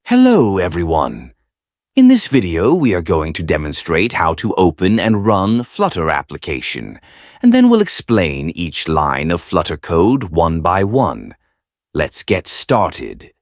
Hello, everyone. In this video, we are going to demonstrate how to open and run Flutter application, and then we'll explain each line of Flutter code one by one. Let's get started.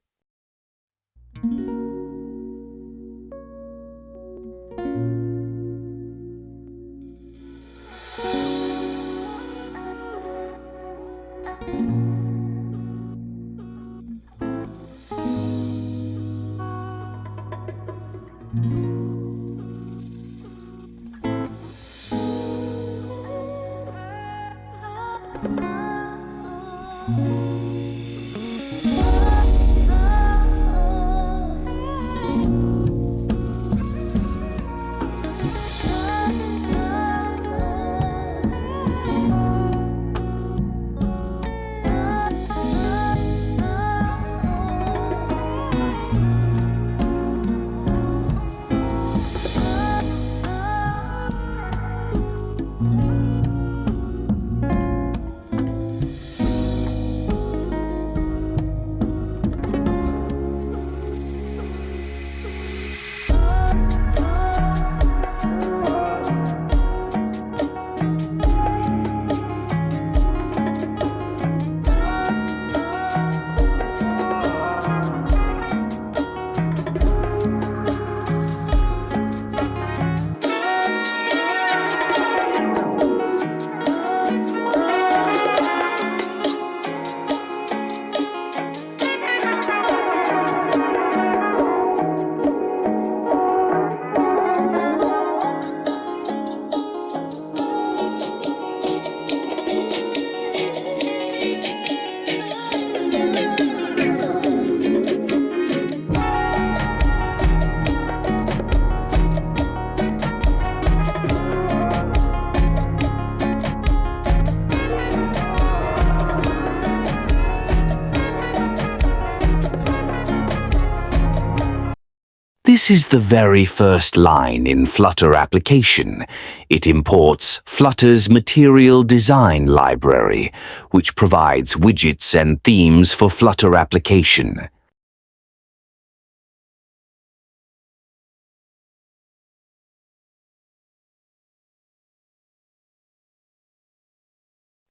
This is the very first line in Flutter application. It imports Flutter's Material Design library, which provides widgets and themes for Flutter application.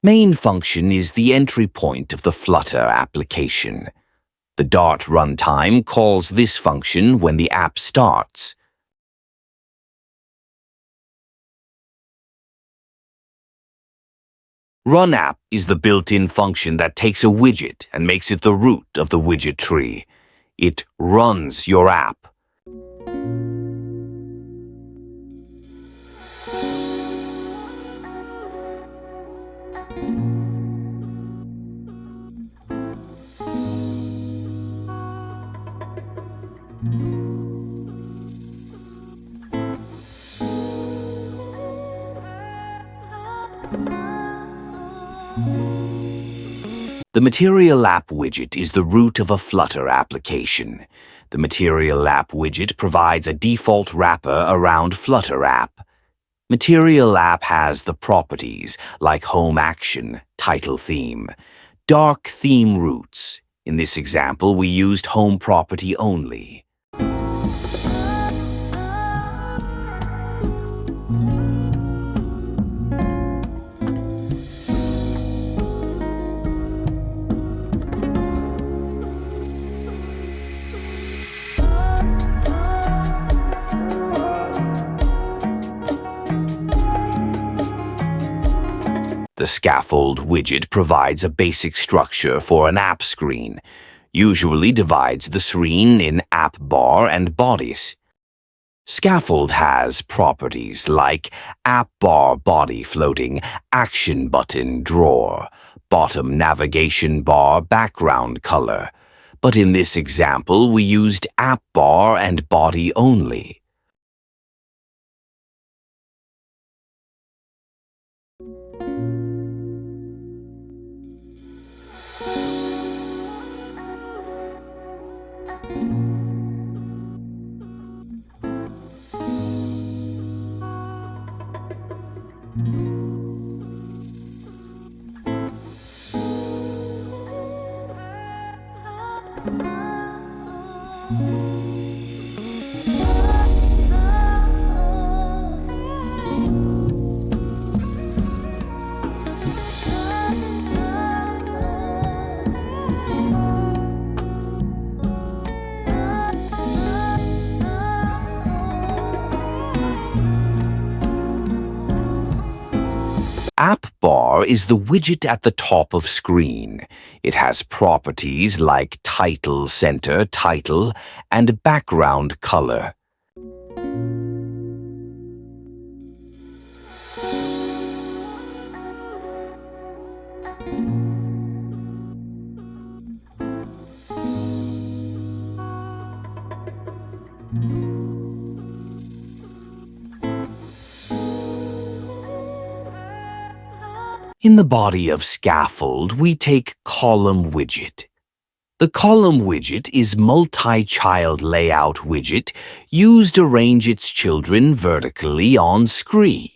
Main function is the entry point of the Flutter application. The Dart runtime calls this function when the app starts. RunApp is the built-in function that takes a widget and makes it the root of the widget tree. It runs your app. The Material App widget is the root of a Flutter application. The Material App widget provides a default wrapper around Flutter app. Material App has the properties like Home Action, Title Theme, Dark Theme Roots. In this example, we used Home Property only. The Scaffold widget provides a basic structure for an app screen, usually divides the screen in app bar and bodies. Scaffold has properties like app bar body floating, action button drawer, bottom navigation bar background color, but in this example we used app bar and body only. App bar is the widget at the top of screen. It has properties like title center, title, and background color. In the body of scaffold, we take column widget. The column widget is multi-child layout widget used to arrange its children vertically on screen.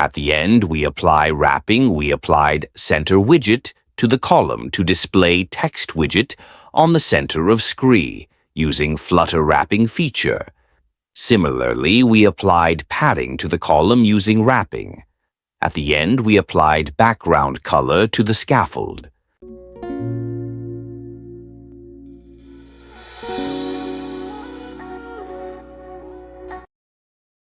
At the end, we apply wrapping. We applied center widget to the column to display text widget on the center of screen using Flutter wrapping feature. Similarly, we applied padding to the column using wrapping. At the end, we applied background color to the scaffold.